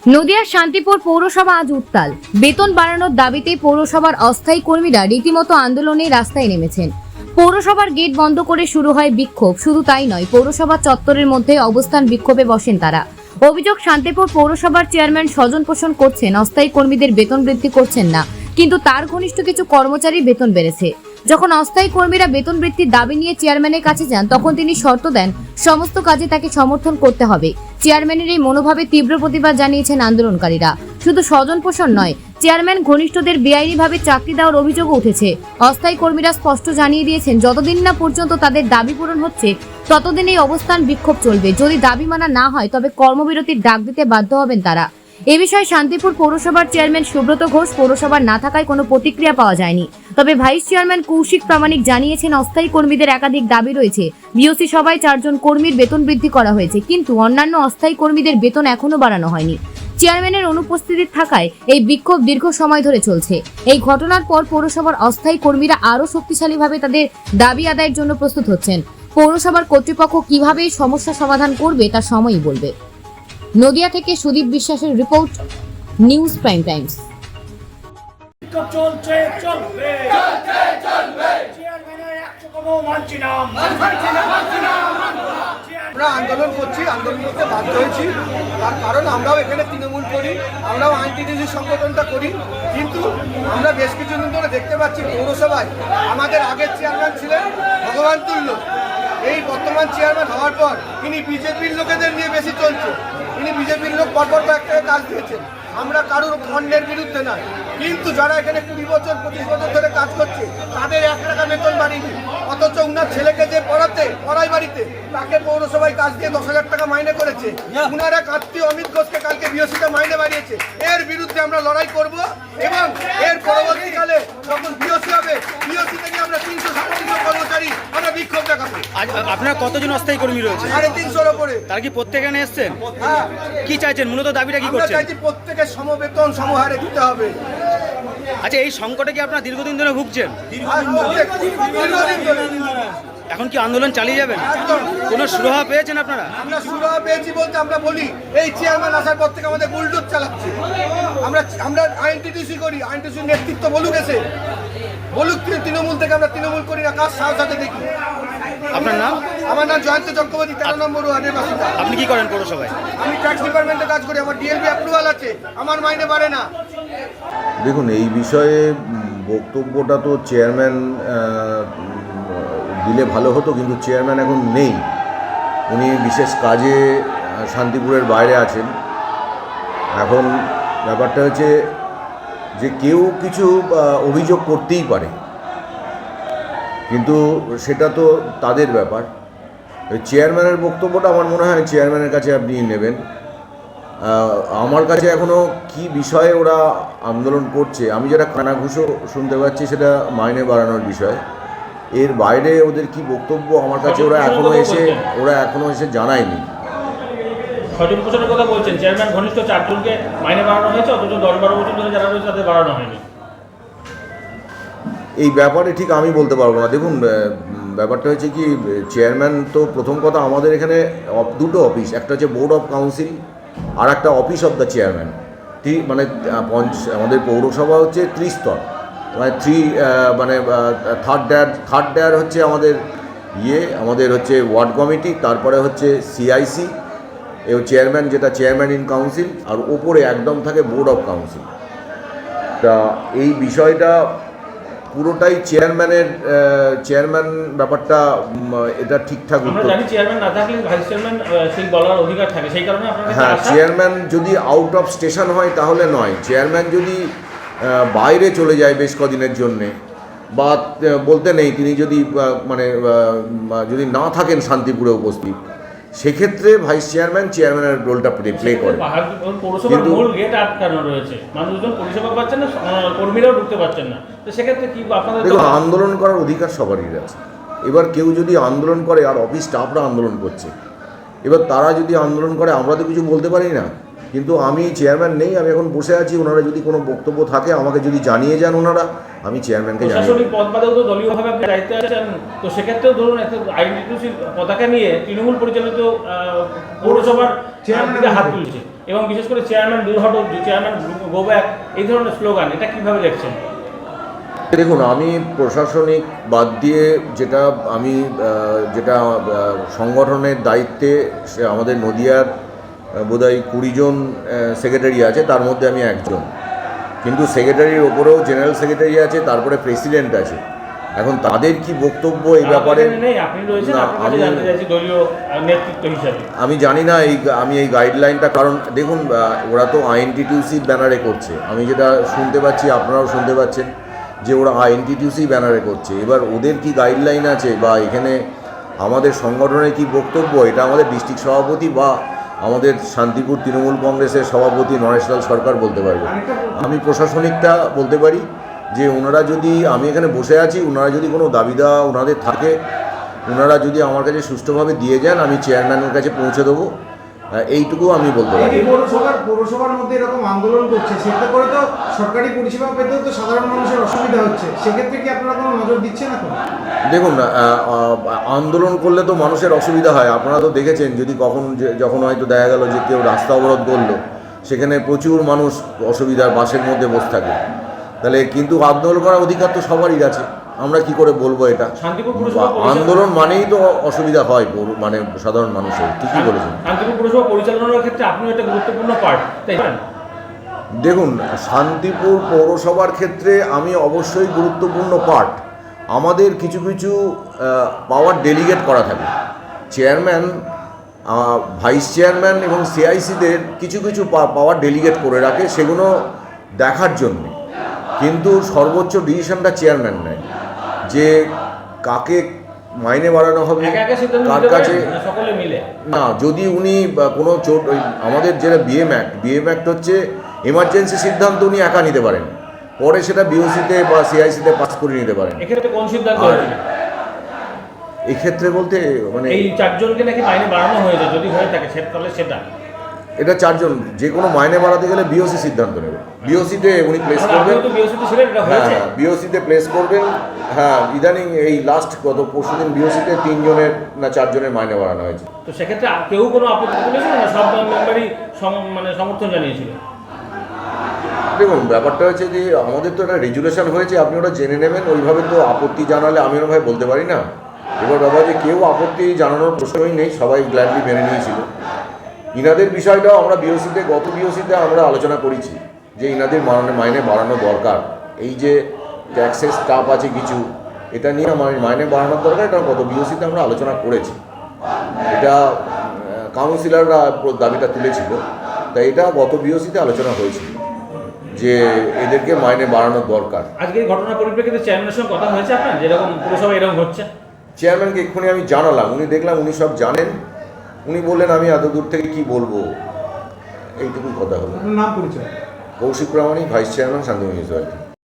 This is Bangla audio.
নদিয়ার শান্তিপুর পৌরসভা আজ উত্তাল। বেতন বাড়ানোর দাবিতে পৌরসভার অস্থায়ী কর্মীরা রীতিমতো আন্দোলনে রাস্তায় নেমেছেন। পৌরসভার গেট বন্ধ করে শুরু হয় বিক্ষোভ। শুধু তাই নয়, পৌরসভা চত্বরের মধ্যে অবস্থান বিক্ষোভে বসেন তারা। অভিযোগ, শান্তিপুর পৌরসভার চেয়ারম্যান স্বজন পোষণ করছেন, অস্থায়ী কর্মীদের বেতন বৃদ্ধি করছেন না, কিন্তু তার ঘনিষ্ঠ কিছু কর্মচারীর বেতন বেড়েছে। যখন অস্থায়ী কর্মীরা বেতন বৃদ্ধির দাবি নিয়ে চেয়ারম্যানের কাছে যান, তখন তিনি শর্ত দেন সমস্ত কাজে তাকে সমর্থন করতে হবে। চেয়ারম্যানের এই মনোভাবে তীব্র প্রতিবাদ জানিয়েছেন আন্দোলনকারীরা। শুধু স্বজন পোষণ নয়, চেয়ারম্যান ঘনিষ্ঠদের বেআইনিভাবে চাকরি দেওয়ার অভিযোগও উঠেছে। অস্থায়ী কর্মীরা স্পষ্ট জানিয়ে দিয়েছেন, যতদিন না পর্যন্ত তাদের দাবি পূরণ হচ্ছে ততদিন এই অবস্থান বিক্ষোভ চলবে। যদি দাবি মানা না হয় তবে কর্মবিরতির ডাক দিতে বাধ্য হবেন তারা। এ বিষয়ে শান্তিপুর পৌরসভার চেয়ারম্যান সুব্রত ঘোষ পৌরসভার না থাকায় কোনো প্রতিক্রিয়া পাওয়া যায়নি। তবে ভাইস চেয়ারম্যান কৌশিক প্রামাণিক জানিয়েছেন, অস্থায়ী কর্মীদের একাধিক দাবি রয়েছে। বিওসি সভায় 4 জন কর্মীর বেতন বৃদ্ধি করা হয়েছে, কিন্তু অন্যান্য অস্থায়ী কর্মীদের বেতন এখনো বাড়ানো হয়নি। চেয়ারম্যানের অনুপস্থিতি থাকায় এই বিক্ষোভ দীর্ঘ সময় ধরে চলছে। এই ঘটনার পর পৌরসভার অস্থায়ী কর্মীরা আরও শক্তিশালীভাবে তাদের দাবি আদায়ের জন্য প্রস্তুত হচ্ছেন। পৌরসভার কর্তৃপক্ষ কিভাবে এই সমস্যা সমাধান করবে তা সময়ই বলবে। নদিয়া থেকে সুদীপ বিশ্বাসের রিপোর্ট, নিউজ প্রাইম টাইমস। চলছে চলবে চেয়ারম্যানের 100 কমও মানছি না। আমরা আন্দোলন করছি, আন্দোলন করতে বাধ্য হয়েছি। তার কারণ আমরাও এখানে তৃণমূল করি, আমরাও আইনটিডিসি সংগঠনটা করি, কিন্তু আমরা বেশ কিছুদিন ধরে দেখতে পাচ্ছি পৌরসভায় আমাদের আগের চেয়ারম্যান ছিলেন ভগবান তুল্য। এই বর্তমান চেয়ারম্যান হওয়ার পর তিনি বিজেপির লোকেদের নিয়ে বেশি চলছে। তিনি বিজেপির লোক পরপর কয়েকটাকে কাজ দিয়েছেন। আমরা কারোর খণ্ডের বিরুদ্ধে নয়, কিন্তু যারা এখানে 20 বছর 25 বছর ধরে কাজ করছে তাদের 1 টাকা বেতন বাড়িনি। অথচ উনার ছেলেকে যে পড়াই বাড়িতে তাকে পৌরসভায় কাজ দিয়ে 10,000 টাকা মাইনে করেছে। উনারা আত্মীয় অমিত ঘোষকে কালকে বিওসিটা মাইনে বাড়িয়েছে। এর বিরুদ্ধে আমরা লড়াই করব এবং এর পরবর্তীকালে যখন বিওসি হবে, বিওসি থেকে আমরা 337 কর্মচারী আমরা বিক্ষোভ দেখাবো। আপনার কতজন অস্থায়ী কর্মী রয়েছে? 350-র ওপরে। তার কি প্রত্যেকে এখানে এসছেন? হ্যাঁ। কি চাইছেন, মূলত দাবিটা কি আমরা করছেন? চাইছি প্রত্যেকের সমবেতন সমহারে দিতে হবে। আচ্ছা, এই সংকটে কি আপনারা দীর্ঘদিন ধরে ভুগছেন? দীর্ঘদিন ধরে। এখন কি আন্দোলন চালিয়ে যাবেন? একদম। কোনো সুরাহা পেয়েছেন আপনারা? আমরা সুরাহা পেয়েছি বলতে আমরা বলি এই চেয়ারম্যান আসার পর থেকে আমাদের বুলডোজ চালাচ্ছে। আমরা আইনটিডিসি করি, আইনটিডিসির নেতৃত্ব বলুক এসে বলুক তৃণমূল থেকে আমরা তৃণমূল করি না, কাজ সাথে সাথে দেখি। আপনার নাম? আমার নাম জয়ন্ত চক্রবর্তী, 13 নম্বর ওয়ার্ডের বাসিন্দা। আপনি কি করেন পৌরসভায়? আমি ট্যাক্স ডিপার্টমেন্টে কাজ করি, আমার ডিএলবি অ্যাপ্রুভাল আছে, আমার মাইনে বাড়ে না। দেখুন, এই বিষয়ে বক্তব্যটা তো চেয়ারম্যান দিলে ভালো হতো, কিন্তু চেয়ারম্যান এখন নেই। উনি বিশেষ কাজে শান্তিপুরের বাইরে আছেন। এখন ব্যাপারটা হচ্ছে যে কেউ কিছু অভিযোগ করতেই পারে, কিন্তু সেটা তো তাদের ব্যাপার। চেয়ারম্যানের বক্তব্যটা আমার মনে হয় চেয়ারম্যানের কাছে আপনি নেবেন। আমার কাছে এখনও কি বিষয়ে ওরা আন্দোলন করছে, আমি যেটা কানাঘুষো শুনতে পাচ্ছি সেটা মাইনে বাড়ানোর বিষয়। এর বাইরে ওদের কি বক্তব্য আমার কাছে ওরা এখনো এসে জানায়নি। স্বজন পোষণের কথা বলছেন, চেয়ারম্যান ঘনিষ্ঠ 4 জনকে মাইনে বাড়ানো হয়েছে, অথচ 10-12 বছর ধরে যারা রয়েছে তাদের বাড়ানো হয়নি। এই ব্যাপারে ঠিক আমি বলতে পারবো না। দেখুন, ব্যাপারটা হচ্ছে কি, চেয়ারম্যান তো প্রথম কথা আমাদের এখানে দুটো অফিস, একটা হচ্ছে বোর্ড অফ কাউন্সিল আর একটা অফিস অফ দ্য চেয়ারম্যান। মানে আমাদের পৌরসভা হচ্ছে 3 স্তর, মানে থার্ড ডেয়ার হচ্ছে আমাদের হচ্ছে ওয়ার্ড কমিটি, তারপরে হচ্ছে সিআইসি চেয়ারম্যান, যেটা চেয়ারম্যান ইন কাউন্সিল, আর ওপরে একদম থাকে বোর্ড অফ কাউন্সিল। তা এই বিষয়টা পুরোটাই চেয়ারম্যান ব্যাপারটা এটা ঠিকঠাক আমরা জানি চেয়ারম্যান না থাকলে ভাইস চেয়ারম্যান সেই বলার অধিকার থাকে, সেই কারণে আপনারা। হ্যাঁ, চেয়ারম্যান যদি আউট অফ স্টেশন হয় তাহলে নয়। চেয়ারম্যান যদি বাইরে চলে যায় বেশ কদিনের জন্যে, বা বলতে নেই তিনি যদি যদি না থাকেন শান্তিপুরে উপস্থিত, সেক্ষেত্রে ভাইস চেয়ারম্যানের রোলটা প্লে করে। পৌরসভার মূল গেট আটকানো রয়েছে, মানুষজন পরিষেবা পাচ্ছেন না, কর্মীরাও ঢুকতে পারছেন না, তো সেক্ষেত্রে কি আপনাদের? দেখুন, আন্দোলন করার অধিকার সবারই আছে। এবার কেউ যদি আন্দোলন করে আর অফিস স্টাফরা আন্দোলন করছে, এবার তারা যদি আন্দোলন করে আমরা তো কিছু বলতে পারি না। কিন্তু আমি চেয়ারম্যান নেই, আমি এখন বসে আছি। ওনারা যদি কোনো বক্তব্য থাকে আমাকে যদি জানিয়ে যান ওনারা, আমি চেয়ারম্যানকে জানিয়ে। প্রশাসনিক পদ বাদেও তো দলীয়ভাবে আপনি দায়িত্বে আছেন, তো সেক্ষেত্রেও ধরুন একটা আইনটিডিসির পতাকা নিয়ে তৃণমূল পরিচালিত পৌরসভার দিকে হাত তুলছে, এবং বিশেষ করে চেয়ারম্যান দূর হটো, চেয়ারম্যান গো ব্যাক, এই ধরনের স্লোগান, এটা কিভাবে দেখছেন? দেখুন, আমি প্রশাসনিক বাদ দিয়ে যেটা সংগঠনের দায়িত্বে আমাদের নদিয়ার বোধহয় 20 জন সেক্রেটারি আছে, তার মধ্যে আমি একজন। কিন্তু সেক্রেটারির ওপরেও জেনারেল সেক্রেটারি আছে, তারপরে প্রেসিডেন্ট আছে। এখন তাদের কি বক্তব্য এই ব্যাপারে নেই, আপনি রয়েছেন, না, আপনার কাছে জানতে চাইছি দলীয় নেতৃত্ব হিসাবে। আমি জানি না আমি এই গাইডলাইনটা, কারণ দেখুন ওরা তো আইএনটিটিউসি ব্যানারে করছে, আমি যেটা শুনতে পাচ্ছি আপনারাও শুনতে পাচ্ছেন যে ওরা আইএনটিটিউসি ব্যানারে করছে। এবার ওদের কি গাইডলাইন আছে বা এখানে আমাদের সংগঠনের কি বক্তব্য, এটা আমাদের ডিস্ট্রিক্ট সভাপতি বা আমাদের শান্তিপুর তৃণমূল কংগ্রেসের সভাপতি নরেশলাল সরকার বলতে পারবে। আমি প্রশাসনিকটা বলতে পারি যে ওনারা যদি, আমি এখানে বসে আছি, ওনারা যদি কোনো দাবি দেওয়া ওনাদের থাকে, ওনারা যদি আমার কাছে সুষ্ঠুভাবে দিয়ে যান, আমি চেয়ারম্যানের কাছে পৌঁছে দেবো, এইটুকু আমি বলতে পারি। পৌরসভার মধ্যে এরকম আন্দোলন করছে, সেটা করে তো সরকারি পরিষেবা পেতেও তো সাধারণ মানুষের অসুবিধা হচ্ছে, সেক্ষেত্রে কি আপনারা কোনো নজর দিচ্ছেন এখন? দেখুন, আন্দোলন করলে তো মানুষের অসুবিধা হয়। আপনারা তো দেখেছেন, যদি যখন হয়তো দেখা গেল যে কেউ রাস্তা অবরোধ করলো, সেখানে প্রচুর মানুষ অসুবিধার বাসের মধ্যে বসে থাকে, তাহলে কিন্তু আন্দোলন করার অধিকার তো সবারই আছে। আমরা কি করে বলবো এটা? শান্তিপুর পুরসভা আন্দোলন মানেই তো অসুবিধা হয় মানে সাধারণ মানুষের। ঠিকই বলেছেন। শান্তিপুর পুরসভা পরিচালনার ক্ষেত্রে আপনিও একটা গুরুত্বপূর্ণ পার্ট, তাই না? দেখুন, শান্তিপুর পৌরসভার ক্ষেত্রে আমি অবশ্যই গুরুত্বপূর্ণ পার্ট। আমাদের কিছু পাওয়ার ডেলিগেট করা থাকে। চেয়ারম্যান, ভাইস চেয়ারম্যান এবং সিআইসিদের কিছু পাওয়ার ডেলিগেট করে রাখে, সেগুলো দেখার জন্য। কিন্তু সর্বোচ্চ ডিসিশনটা চেয়ারম্যান নেয়, যে কাকে মাইনে বাড়ানো হবে, কার কাছে। সকলে মিলে না, যদি উনি কোনো আমাদের যেটা বিএম অ্যাক্ট হচ্ছে, এমার্জেন্সি সিদ্ধান্ত উনি একা নিতে পারেন, পরে সেটা বিওসিতে বা সিআইসিতে পাস করে নিতে পারেন। এক্ষেত্রে কোন সিদ্ধান্ত হয়েছিল? এক্ষেত্রে বলতে মানে এই 4 জনকে নাকি মাইনে বাড়ানো হয়েছে, যদি হয়ে থাকে তাহলে সেটা এটা 4 জন, যে কোনো মাইনে বাড়াতে গেলে বিওসি সিদ্ধান্ত নেবে। বিওসিতে উনি প্লেস করবেন, হ্যাঁ, বিওসিতে প্লেস করবেন। হ্যাঁ, ইদানিং এই লাস্ট গত পরশুদিন বিওসিতে 3 জনের না 4 জনের মাইনে বাড়ানো হয়েছে। তো সেক্ষেত্রে কেউ কোনো আপত্তি তুলেছিল না? সব মেম্বারই সমর্থন জানিয়েছিল? দেখুন, ব্যাপারটা হচ্ছে যে আমাদের তো একটা রেজুলেশন হয়েছে, আপনি ওটা জেনে নেবেন। ওইভাবে তো আপত্তি জানালে আমি ওরভাবে বলতে পারি না। এবার ব্যাপার যে কেউ আপত্তি জানানোর প্রশ্নই নেই, সবাই গ্ল্যাডলি মেনে নিয়েছিল। ইনাদের বিষয়টাও আমরা গত বিওসিতে আমরা আলোচনা করেছি যে ইনাদের মাইনে বাড়ানো দরকার। এই যে ট্যাক্সের স্টাফ আছে কিছু, এটা নিয়ে আমার মাইনে বাড়ানোর দরকার, এটা গত বিওসিতে আমরা আলোচনা করেছি। এটা কাউন্সিলররা দাবিটা তুলেছিল, তাই এটা গত বিওসিতে আলোচনা হয়েছিল যে এদেরকে মাইনে বাড়ানোর দরকার। আজকে এই ঘটনার পরিপ্রেক্ষিতে চেয়ারম্যানের সঙ্গে কথা হয়েছে আপনার, যেরকম পুরসভা এরকম হচ্ছে? চেয়ারম্যানকে এক্ষুনি আমি জানালাম, উনি দেখলাম উনি সব জানেন। উনি বললেন আমি এত দূর থেকে কি বলবো, এইটুকুই কথা হলো। নাম পরিচয়? কৌশিক প্রামাণিক, ভাইস চেয়ারম্যান, শান্তি মিউনিসিপ্যালিটি।